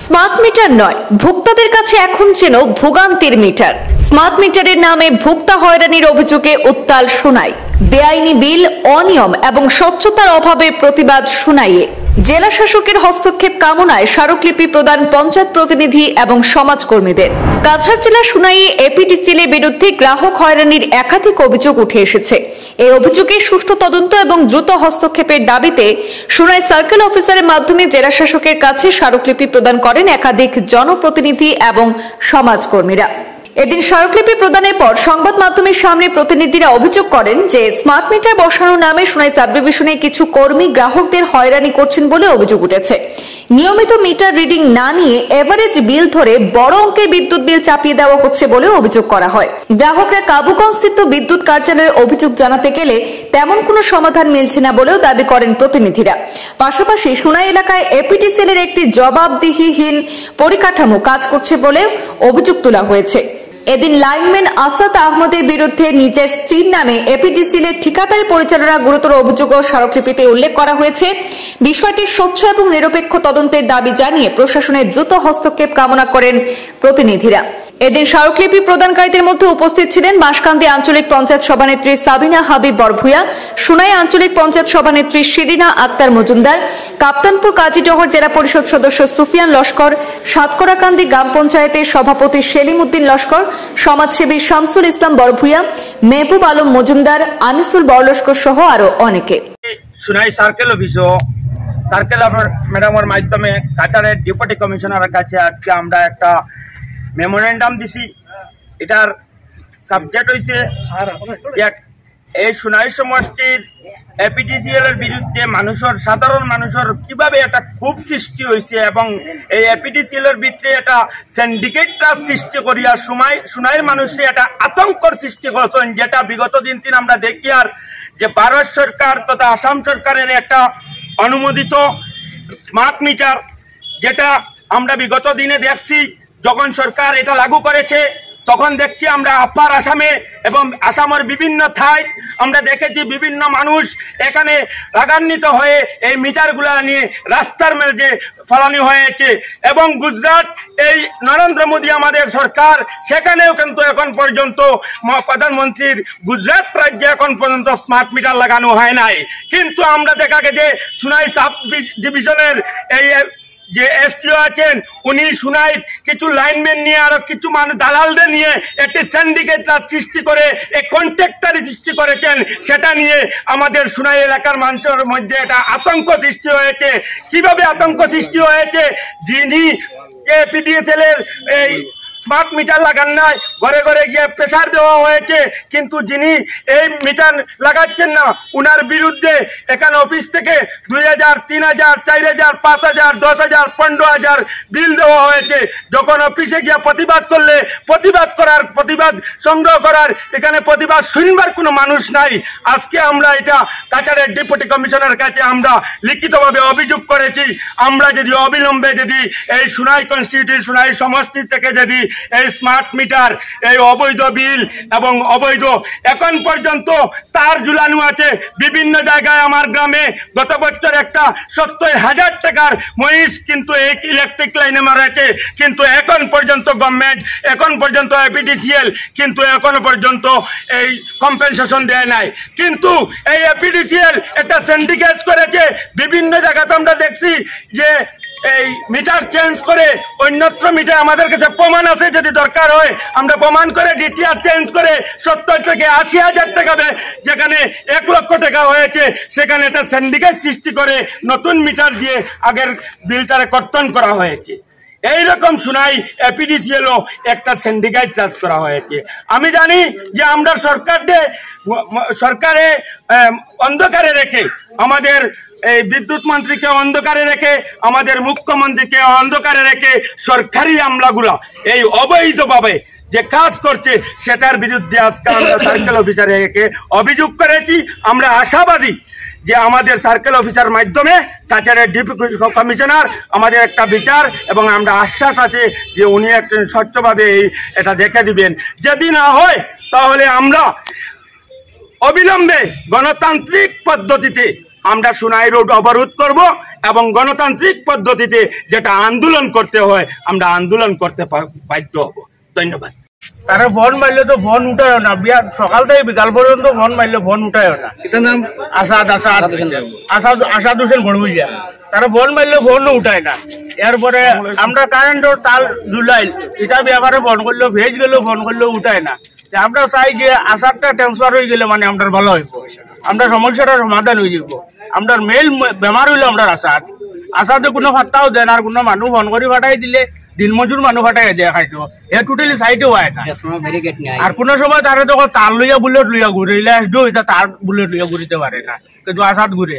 Smart meter নয়, ভোক্তাদের কাছে এখন যেন ভোগান্তির মিটার। স্মার্ট মিটারের নামে ভোক্তা হয়রানির অভিযোগে উত্তাল সোনাই। বেআইনি বিল, অনিয়ম এবং স্বচ্ছতার অভাবে প্রতিবাদ সোনাইয়ে। জেলা শাসকের হস্তক্ষেপ কামনায় স্মারকলিপি প্রদান পঞ্চায়েত প্রতিনিধি এবং সমাজকর্মীদের। কাছাড় জেলা সোনাইয়ে এপিডিসিএল এর বিরুদ্ধে গ্রাহক হয়রানির একাধিক অভিযোগ উঠে এসেছে। এই অভিযোগে সুষ্ঠু তদন্ত এবং দ্রুত হস্তক্ষেপের দাবিতে সোনাই সার্কেল অফিসারের মাধ্যমে জেলা শাসকের কাছে স্মারকলিপি প্রদান করেন একাধিক জনপ্রতিনিধি এবং সমাজকর্মীরা। এদিন স্মারকলিপি প্রদানের পর সংবাদ মাধ্যমের সামনে প্রতিনিধিরা অভিযোগ করেন যে স্মার্ট মিটার বসানোর নামে সোনাই সাব ডিভিশনে কিছু কর্মী গ্রাহকদের হয়রানি করছেন বলে অভিযোগ উঠেছে। নিয়মিত মিটার রিডিং না নিয়ে এভারেজ বিল ধরে বড় অঙ্কের বিদ্যুৎ বিল চাপিয়ে দেওয়া হচ্ছে বলে অভিযোগ করা হয়। গ্রাহকরা কাবুগঞ্জস্থিত বিদ্যুৎ কার্যালয়ে অভিযোগ জানাতে গেলে তেমন কোনো সমাধান মিলছে না বলেও দাবি করেন প্রতিনিধিরা। পাশাপাশি সোনাই এলাকায় এপিডিসিএল এর একটি জবাবদিহিহীন পরিকাঠামো কাজ করছে বলে অভিযোগ তোলা হয়েছে। এদিন লাইনম্যান আসাদ আহমদের বিরুদ্ধে নিজের স্ত্রীর নামে এপিডিসিএল এর ঠিকাদারি পরিচালনা গুরুতর অভিযোগ ও স্মারকলিপিতে উল্লেখ করা হয়েছে। বিষয়টির স্বচ্ছ এবং নিরপেক্ষ তদন্তের দাবি জানিয়ে প্রশাসনের দ্রুত হস্তক্ষেপ কামনা করেন প্রতিনিধিরা। এদিন স্মারকলিপি প্রদানকারীদের মধ্যে উপস্থিত ছিলেন বাঁশকান্দি আঞ্চলিক পঞ্চায়েত সভানেত্রী সাবিনা হাবিব বরভুয়া, সোনাই আঞ্চলিক পঞ্চায়েত সভানেত্রী শিরিনা আক্তার মজুমদার, কাপ্তানপুর কাজীডহর জেলা পরিষদ সদস্য সুফিয়ান লস্কর, সাতকরাকান্দি গ্রাম পঞ্চায়েতের সভাপতি সেলিম উদ্দিন লস্কর, সমাজসেবী শামসুল ইসলাম বরভুয়া, মেহবুব আলম মজুমদার, আনিসুল বড়লস্কর সহ আরো অনেকে। সোনাই সার্কেল অফিসও সার্কেল ম্যাডামের মাধ্যমে কাছাড়ের ডেপুটি কমিশনারের কাছে আজকে আমরা একটা মেমোরেন্ডাম দিছি। এটার সাবজেক্ট হয়েছে এই সোনাই সমষ্টির এপিডিসিএল এর বিরুদ্ধে সাধারণ মানুষের কিভাবে একটা ক্ষোভ সৃষ্টি হয়েছে এবং এই এপিডিসিএল এর ভিতরে একটা সিন্ডিকেট রাজ সৃষ্টি করিয়া সোনাইয়ের মানুষের একটা আতঙ্কর সৃষ্টি করেছেন, যেটা বিগত দিন আমরা দেখি। আর যে ভারত সরকার তথা আসাম সরকারের একটা অনুমোদিত স্মার্ট মিটার, যেটা আমরা বিগত দিনে দেখছি যখন সরকার এটা লাগু করেছে, তখন দেখছি আমরা আপার আসামে এবং আসামের বিভিন্ন ঠাই আমরা দেখেছি বিভিন্ন মানুষ এখানে রাগান্বিত হয়ে এই মিটারগুলা নিয়ে রাস্তার মধ্যে ফলানো হয়েছে। এবং গুজরাট, এই নরেন্দ্র মোদী আমাদের সরকার, সেখানেও কিন্তু এখন পর্যন্ত প্রধানমন্ত্রীর গুজরাট রাজ্যে এখন পর্যন্ত স্মার্ট মিটার লাগানো হয় নাই। কিন্তু আমরা দেখা গেছে সোনাই সাব ডিভিশনের এই যে এসটিও আছেন, উনি সোনাই কিছু লাইনম্যান নিয়ে আরো কিছু মানুষ দালালদের নিয়ে একটি সিন্ডিকেট সৃষ্টি করে এক কন্ট্রাক্টরি সৃষ্টি করেছেন। সেটা নিয়ে আমাদের সোনাই এলাকার মানুষের মধ্যে একটা আতঙ্ক সৃষ্টি হয়েছে। কিভাবে আতঙ্ক সৃষ্টি হয়েছে? যিনি এপিডিসিএল এর এই স্মার্ট মিটার লাগান নাই, ঘরে ঘরে গিয়ে প্রেসার দেওয়া হয়েছে, কিন্তু যিনি এই মিটার লাগাচ্ছেন না, উনার বিরুদ্ধে এখানে অফিস থেকে 2000, 3000, 4000, 5000, 10000, 15000 বিল দেওয়া হয়েছে। যখন অফিসে গিয়ে প্রতিবাদ করলে প্রতিবাদ সংগ্রহ করার, এখানে প্রতিবাদ শুনবার কোনো মানুষ নাই। আজকে আমরা এটা কাছাড়ের ডেপুটি কমিশনার কাছে আমরা লিখিতভাবে অভিযোগ করেছি। আমরা যদি অবিলম্বে যদি এই সোনাই কনস্টিটিউশন সোনাই সমষ্টি থেকে যদি এই স্মার্ট মিটার, এই অবৈধ বিল এবং অবৈধ এখন পর্যন্ত তার ঝুলানো আছে বিভিন্ন জায়গায়। আমার গ্রামে গত বছর একটা 70,000 টাকার মহিষ কিন্তু এই ইলেকট্রিক লাইনে মারাছে, কিন্তু এখন পর্যন্ত গভর্নমেন্ট, এখন পর্যন্ত এপিডিসিএল কিন্তু এখনো পর্যন্ত এই কম্পেনসেশন দেয় নাই। কিন্তু এই এপিডিসিএল একটা সিন্ডিকেট করেছে। বিভিন্ন জায়গাতে আমরা দেখছি যে এই মিটার চেঞ্জ করে অন্যত্র মিটার, আমাদের কাছে প্রমাণ আছে, যদি দরকার হয় আমরা প্রমাণ করে ডিটিআর চেঞ্জ করে 70 থেকে 80,000 টাকা, যেখানে 1 লক্ষ টাকা হয়েছে, সেখানে একটা সিন্ডিকেট সৃষ্টি করে নতুন মিটার দিয়ে আগের বিলটারে কর্তন করা হয়েছে। এইরকম সোনাই এপিডিসিএলও একটা সিন্ডিকেট চার্জ করা হয়েছে। আমি জানি যে আমরা সরকারে অন্ধকারে রেখে, আমাদের এই বিদ্যুৎ মন্ত্রীকে অন্ধকারে রেখে, আমাদের মুখ্যমন্ত্রীকে অন্ধকারে রেখে সরকারি আমলাগুলা এই অবৈধভাবে যে কাজ করছে, সেটার বিরুদ্ধে আজকে আমরা সার্কেল অফিসারকে অভিযোগ করেছি। আমরা আশাবাদী যে আমাদের সার্কেল অফিসার মাধ্যমে কাছাড়ের ডেপুটি কমিশনার আমাদের একটা বিচার, এবং আমরা আশ্বাস আছে যে উনি একটা স্বচ্ছভাবে এটা দেখে দিবেন। যদি না হয় তাহলে আমরা অবিলম্বে গণতান্ত্রিক পদ্ধতিতে আমরা সোনাই রোড অবরোধ করব এবং গণতান্ত্রিক পদ্ধতিতে যেটা আন্দোলন করতে হয় আমরা আন্দোলন করতে বাধ্য হব। ধন্যবাদ। তারা ফোন মারলে তো ফোন উঠায় না, বিয়ার সকাল থেকে বিকাল পর্যন্ত ফোন মারলে ফোন উঠায় না। এটার নাম আসাদ হোসেন বড়বুইয়া। তারা ফোন মারলে ফোনও উঠায় না। এরপরে আমরা কারেন্টের তার জুলাইল এটা ব্যাপারে ফোন করলেও ভেজ গেলেও ফোন করলেও উঠায় না। আমরা চাই যে আসাদটা ট্রান্সফার হয়ে গেলে মানে আমরা ভালো হইব, আমরা সমস্যাটা সমাধান হয়ে যাব। আমরা মেল বেমার হইলো আমরা আসাদে কোনো ফাত্তাও দেন, আর কোনো মানুষ ফোন করে ফাটাই দিলে দিনমজুর মানুষ ফাটাই দেয় খাইতো এ টোটালি সাইডে হয় না। আর কোনো সময় তারা তখন তার লইয়া বুলেট লইয়া ঘুরে তার বুলেট লইয়া ঘুরিতে পারে না, কিন্তু আসাদ ঘুরে।